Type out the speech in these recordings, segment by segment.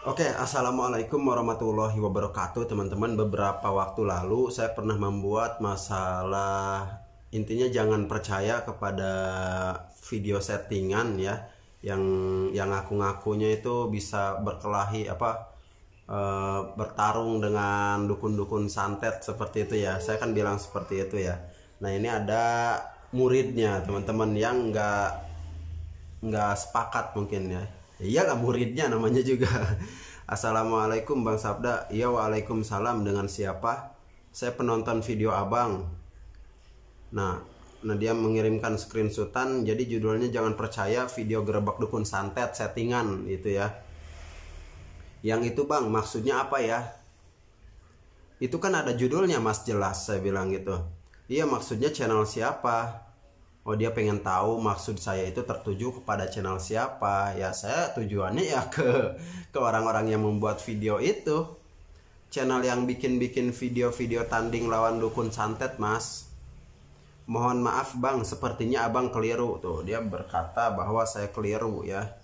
Oke, assalamualaikum warahmatullahi wabarakatuh, teman-teman. Beberapa waktu lalu saya pernah membuat masalah, intinya jangan percaya kepada video settingan ya, yang ngaku-ngakunya itu bisa berkelahi bertarung dengan dukun-dukun santet seperti itu ya. Saya kan bilang seperti itu ya. Nah, ini ada muridnya teman-teman yang nggak sepakat mungkin ya. Iyalah, muridnya namanya juga. Assalamualaikum Bang Sabda. Iya, waalaikumsalam. Dengan siapa? Saya penonton video abang. Nah, dia mengirimkan screenshotan. Jadi judulnya jangan percaya video gerebek dukun santet settingan gitu ya. Yang itu bang, maksudnya apa ya? Itu kan ada judulnya mas, jelas saya bilang gitu. Iya, maksudnya channel siapa? Oh, dia pengen tahu maksud saya itu tertuju kepada channel siapa. Ya, saya tujuannya ya ke orang-orang yang membuat video itu. Channel yang bikin-bikin video-video tanding lawan dukun santet, mas. Mohon maaf bang, sepertinya abang keliru. Tuh, dia berkata bahwa saya keliru ya.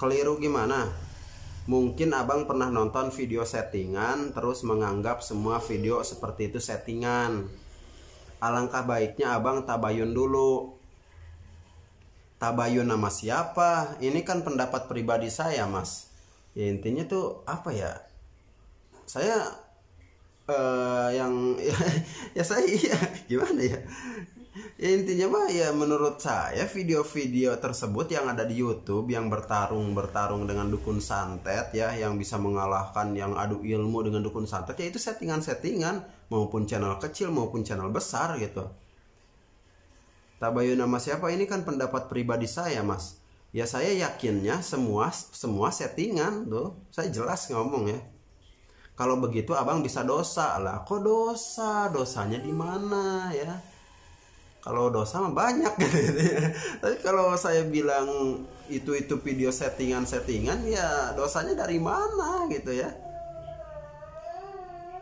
Keliru gimana? Mungkin abang pernah nonton video settingan terus menganggap semua video seperti itu settingan. Alangkah baiknya abang tabayun dulu. Tabayun nama siapa? Ini kan pendapat pribadi saya, mas. Ya, intinya tuh apa ya? Saya yang ya saya iya, gimana ya? Ya, intinya mah ya menurut saya video-video tersebut yang ada di YouTube yang bertarung dengan dukun santet ya, yang bisa mengalahkan yang adu ilmu dengan dukun santet, ya itu settingan-settingan, maupun channel kecil maupun channel besar gitu. Tabayun nama siapa, ini kan pendapat pribadi saya, mas. Ya, saya yakinnya semua settingan tuh. Saya jelas ngomong ya. Kalau begitu abang bisa dosa lah. Kok dosa? Dosanya di mana ya? Kalau dosa mah banyak gitu ya. Tapi kalau saya bilang itu video settingan ya dosanya dari mana gitu ya?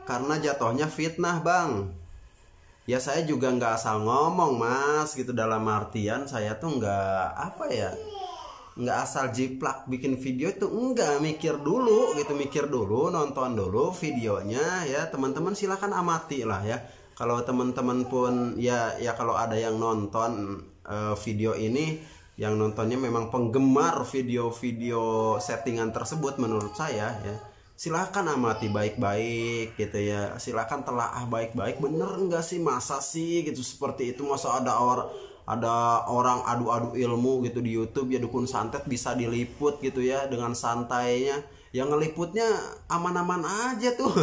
Karena jatuhnya fitnah bang. Ya, saya juga nggak asal ngomong mas gitu, dalam artian saya tuh nggak asal jiplak bikin video itu, enggak, mikir dulu, nonton dulu videonya ya. Teman-teman silakan amati lah ya. Kalau teman-teman pun ya kalau ada yang nonton video ini, yang nontonnya memang penggemar video-video settingan tersebut, menurut saya ya silakan amati baik-baik gitu ya. Silakan telaah baik-baik, bener enggak sih, masa sih gitu seperti itu, masa ada orang adu-adu ilmu gitu di YouTube ya, dukun santet bisa diliput gitu ya dengan santainya. Yang ngeliputnya aman-aman aja tuh.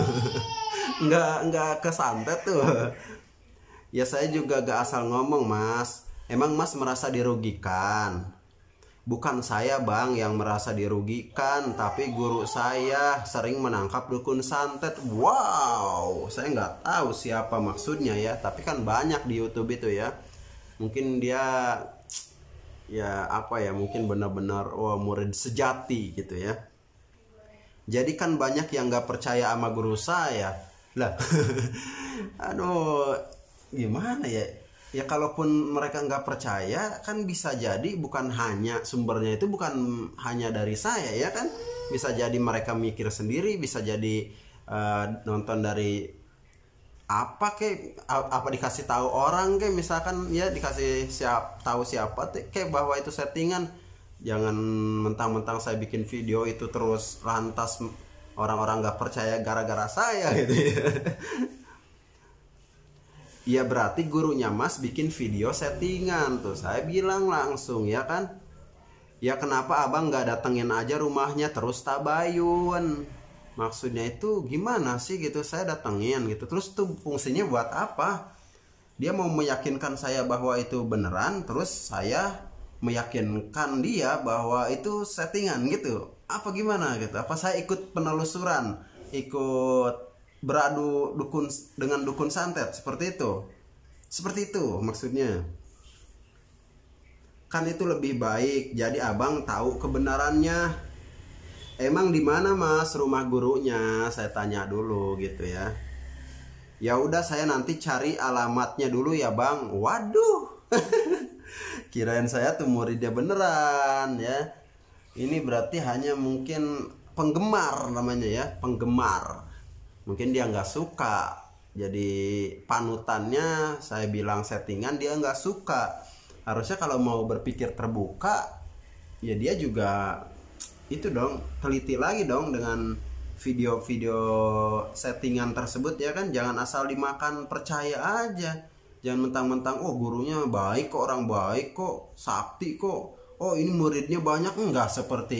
nggak kesantet tuh. Ya, saya juga gak asal ngomong mas. Emang mas merasa dirugikan? Bukan saya bang yang merasa dirugikan, tapi guru saya sering menangkap dukun santet. Wow, saya nggak tahu siapa maksudnya ya, tapi kan banyak di YouTube itu ya. Mungkin dia ya mungkin benar-benar murid sejati gitu ya. Jadi kan banyak yang nggak percaya sama guru saya lah. Aduh, gimana ya? Ya, kalaupun mereka nggak percaya kan bisa jadi bukan hanya sumbernya itu bukan hanya dari saya ya kan. Bisa jadi mereka mikir sendiri, bisa jadi nonton dari apa dikasih tahu orang misalkan ya, dikasih tahu siapa bahwa itu settingan. Jangan mentang-mentang saya bikin video itu terus lantas orang-orang nggak percaya gara-gara saya gitu ya. Ya, berarti gurunya mas bikin video settingan tuh. Saya bilang langsung ya kan. Ya, kenapa abang nggak datengin aja rumahnya terus tabayun? Maksudnya itu gimana sih gitu, saya datengin gitu. Terus tuh fungsinya buat apa? Dia mau meyakinkan saya bahwa itu beneran, terus saya meyakinkan dia bahwa itu settingan gitu. Apa gimana gitu? Apa saya ikut penelusuran, ikut beradu dengan dukun santet seperti itu? Seperti itu maksudnya. Kan itu lebih baik jadi abang tahu kebenarannya. Emang di mana mas rumah gurunya? Saya tanya dulu gitu ya. Ya udah, saya nanti cari alamatnya dulu ya bang. Waduh. Kirain saya tuh muridnya beneran ya. Ini berarti hanya mungkin penggemar namanya ya, penggemar. Mungkin dia nggak suka, jadi panutannya saya bilang settingan, dia nggak suka. Harusnya kalau mau berpikir terbuka, ya dia juga itu dong, teliti lagi dong dengan video-video settingan tersebut ya kan. Jangan asal dimakan percaya aja. Jangan mentang-mentang oh gurunya baik kok, orang baik kok, sakti kok, oh ini muridnya banyak. Enggak seperti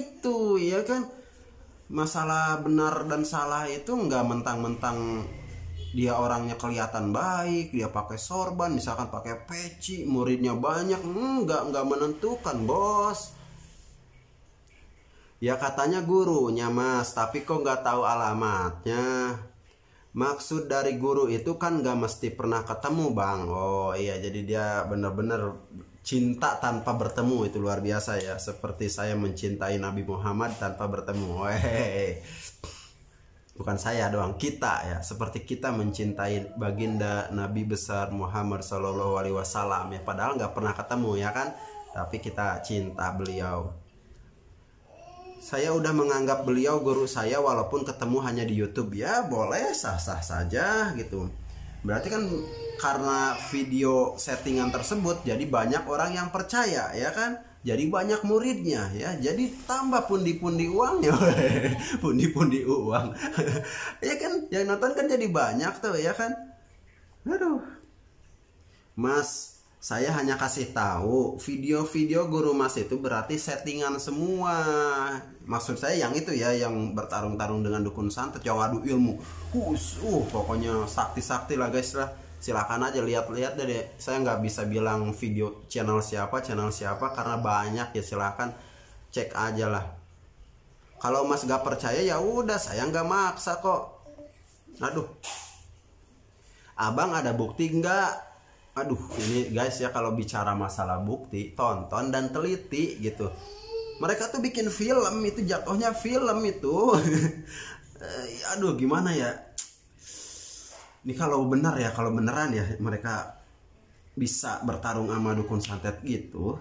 itu ya kan. Masalah benar dan salah itu enggak mentang-mentang dia orangnya kelihatan baik, dia pakai sorban, misalkan pakai peci, muridnya banyak. Enggak menentukan, bos. Ya katanya gurunya mas, tapi kok nggak tahu alamatnya. Maksud dari guru itu kan gak mesti pernah ketemu bang. Oh iya, jadi dia benar-benar cinta tanpa bertemu. Itu luar biasa ya. Seperti saya mencintai Nabi Muhammad tanpa bertemu. Hehehe. Bukan saya doang, kita ya. Seperti kita mencintai baginda Nabi besar Muhammad SAW ya. Padahal gak pernah ketemu ya kan. Tapi kita cinta beliau. Saya udah menganggap beliau guru saya walaupun ketemu hanya di YouTube. Ya boleh, sah-sah saja gitu. Berarti kan karena video settingan tersebut jadi banyak orang yang percaya ya kan. Jadi banyak muridnya ya. Jadi tambah pundi-pundi uangnya. Pundi-pundi uang. Ya kan, yang nonton kan jadi banyak tuh ya kan. Aduh. Mas, saya hanya kasih tahu video-video guru mas itu berarti settingan semua. Maksud saya yang itu ya, yang bertarung-tarung dengan dukun santet, yang adu ilmu. Pokoknya sakti-sakti lah guys lah. Silakan aja lihat-lihat deh. Saya nggak bisa bilang video channel siapa karena banyak ya. Silakan cek aja lah. Kalau mas gak percaya ya udah, saya nggak maksa kok. Aduh. Abang ada bukti nggak? Aduh, ini guys ya, kalau bicara masalah bukti, tonton dan teliti gitu. Mereka tuh bikin film, itu jatuhnya film itu. Aduh, gimana ya? Ini kalau benar ya, kalau beneran ya mereka bisa bertarung sama dukun santet gitu.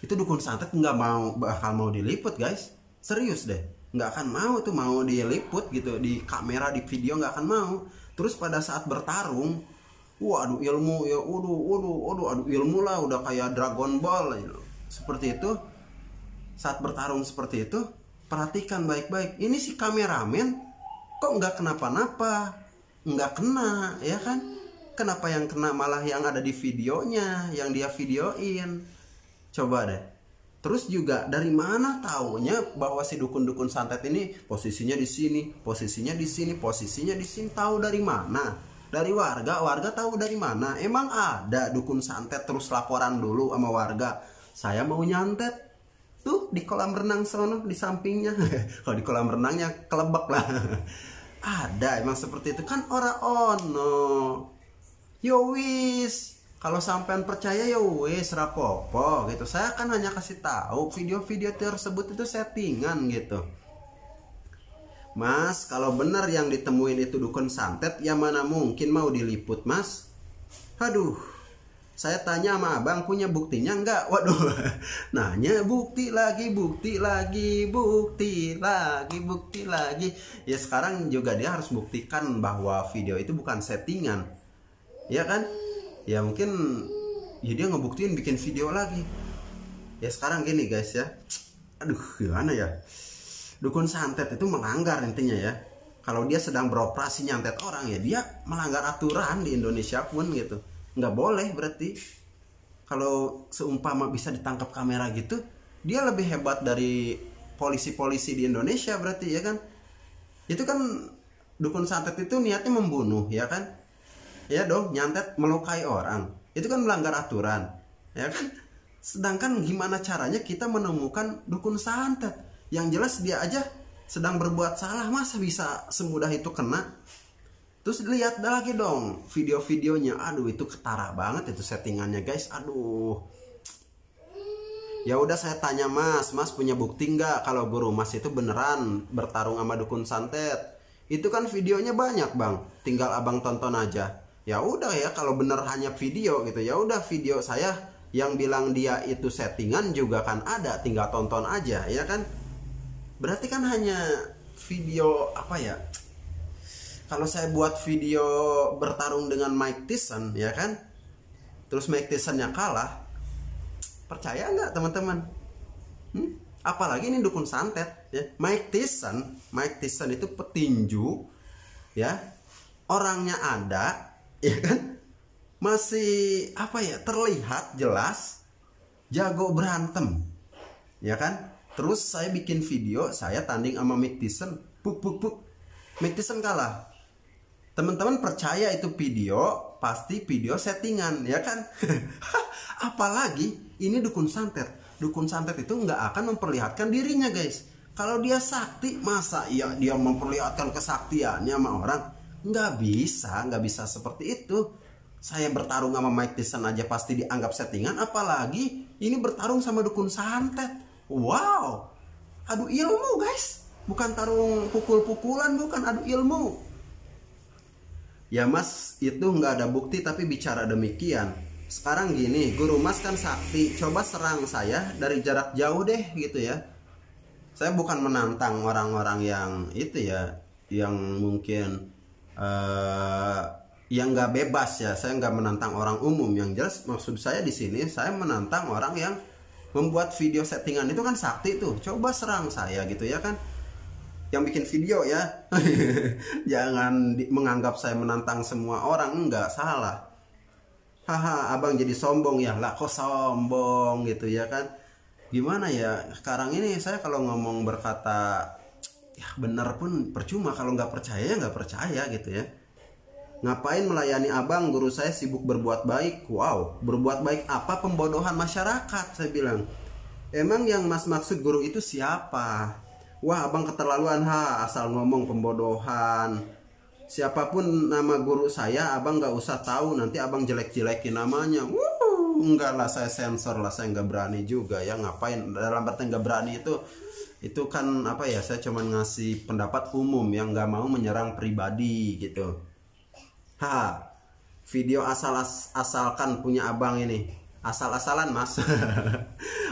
Itu dukun santet nggak bakal mau diliput guys. Serius deh, nggak akan mau tuh, mau diliput gitu di kamera, di video, nggak akan mau. Terus pada saat bertarung, waduh ilmu ya, aduh ilmu lah, udah kayak Dragon Ball gitu. Seperti itu. Saat bertarung seperti itu, perhatikan baik-baik. Ini si kameramen kok nggak kenapa-napa, nggak kena ya kan? Kenapa yang kena malah yang ada di videonya, yang dia videoin? Coba deh. Terus juga dari mana taunya bahwa si dukun-dukun santet ini posisinya di sini, posisinya di sini, posisinya di sini? Tahu dari mana? Dari warga tahu dari mana? Emang ada dukun santet terus laporan dulu sama warga, saya mau nyantet tuh di kolam renang sono di sampingnya. Kalau di kolam renangnya kelebek lah. Ada emang seperti itu kan, ora ono. Yo wis, kalau sampean percaya ya wis rapopo gitu. Saya kan hanya kasih tahu video-video tersebut itu settingan gitu. Mas, kalau benar yang ditemuin itu dukun santet, ya mana mungkin mau diliput mas? Aduh, saya tanya sama abang, punya buktinya enggak? Waduh, nanya bukti lagi. Ya sekarang juga dia harus buktikan bahwa video itu bukan settingan. Ya kan? Ya mungkin ya dia ngebuktiin bikin video lagi. Ya sekarang gini guys ya. Aduh, gimana ya? Dukun santet itu melanggar intinya ya. Kalau dia sedang beroperasi nyantet orang ya dia melanggar aturan di Indonesia pun gitu. Nggak boleh berarti. Kalau seumpama bisa ditangkap kamera gitu, dia lebih hebat dari polisi-polisi di Indonesia berarti ya kan. Itu kan dukun santet itu niatnya membunuh ya kan. Ya dong, nyantet melukai orang. Itu kan melanggar aturan ya kan. Sedangkan gimana caranya kita menemukan dukun santet? Yang jelas dia aja sedang berbuat salah, masa bisa semudah itu kena? Terus lihat lagi dong video-videonya. Aduh, itu ketara banget itu settingannya guys. Aduh. Ya udah, saya tanya mas punya bukti nggak kalau guru mas itu beneran bertarung sama dukun santet? Itu kan videonya banyak bang, tinggal abang tonton aja. Ya udah ya, kalau bener hanya video gitu, ya udah video saya yang bilang dia itu settingan juga kan ada, tinggal tonton aja ya kan. berarti kan hanya video apa ya, kalau saya buat video bertarung dengan Mike Tyson ya kan, terus Mike Tysonnya kalah, percaya nggak teman-teman? Apalagi ini dukun santet ya. Mike Tyson itu petinju ya, orangnya ada ya kan, masih apa ya, terlihat jelas jago berantem ya kan. Terus saya bikin video, saya tanding sama Mike Tyson, Mike Tyson kalah. Teman-teman percaya itu video, pasti video settingan ya kan. Apalagi ini dukun santet. Dukun santet itu nggak akan memperlihatkan dirinya guys. Kalau dia sakti, masa ya dia memperlihatkan kesaktiannya sama orang? Nggak bisa seperti itu. Saya bertarung sama Mike Tyson aja pasti dianggap settingan, apalagi ini bertarung sama dukun santet. Wow, adu ilmu guys, bukan tarung pukul-pukulan, bukan, adu ilmu. Ya mas, itu nggak ada bukti tapi bicara demikian. Sekarang gini, Guru Mas kan sakti, coba serang saya dari jarak jauh deh gitu ya. Saya bukan menantang orang-orang yang itu ya, yang mungkin yang nggak bebas ya. Saya nggak menantang orang umum. Yang jelas maksud saya di sini, saya menantang orang yang membuat video settingan. Itu kan sakti tuh, coba serang saya gitu ya kan, yang bikin video ya. Jangan menganggap saya menantang semua orang, enggak, salah. Haha, abang jadi sombong ya. Lah kok sombong gitu ya kan. Gimana ya, sekarang ini saya kalau ngomong berkata ya benar pun percuma, kalau nggak percaya ya nggak percaya gitu ya. Ngapain melayani abang, guru saya sibuk berbuat baik. Wow, berbuat baik apa? Pembodohan masyarakat, saya bilang. Emang yang mas maksud guru itu siapa? Wah abang keterlaluan, asal ngomong pembodohan. Siapapun nama guru saya, abang nggak usah tahu, nanti abang jelek-jelekin namanya. Enggak lah, saya sensor lah, saya nggak berani juga ya. Ngapain, dalam arti nggak berani itu kan apa ya, saya cuma ngasih pendapat umum yang nggak mau menyerang pribadi gitu. Video asalkan punya abang ini, asal-asalan mas.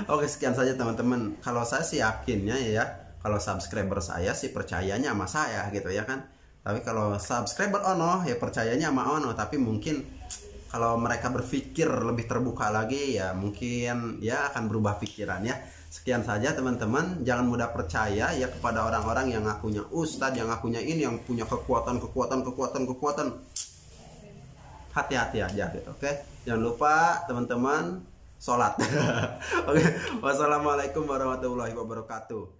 Oke, sekian saja teman-teman. Kalau saya sih yakinnya ya, kalau subscriber saya sih percayanya sama saya gitu ya kan. Tapi kalau subscriber ono ya percayanya sama ono. Tapi mungkin kalau mereka berpikir lebih terbuka lagi ya mungkin ya akan berubah pikiran ya. Sekian saja teman-teman. Jangan mudah percaya ya kepada orang-orang yang ngakunya ustadz, yang ngakunya ini, yang punya kekuatan. Hati-hati aja gitu, oke? Jangan lupa teman-teman sholat. Oke, wassalamualaikum warahmatullahi wabarakatuh.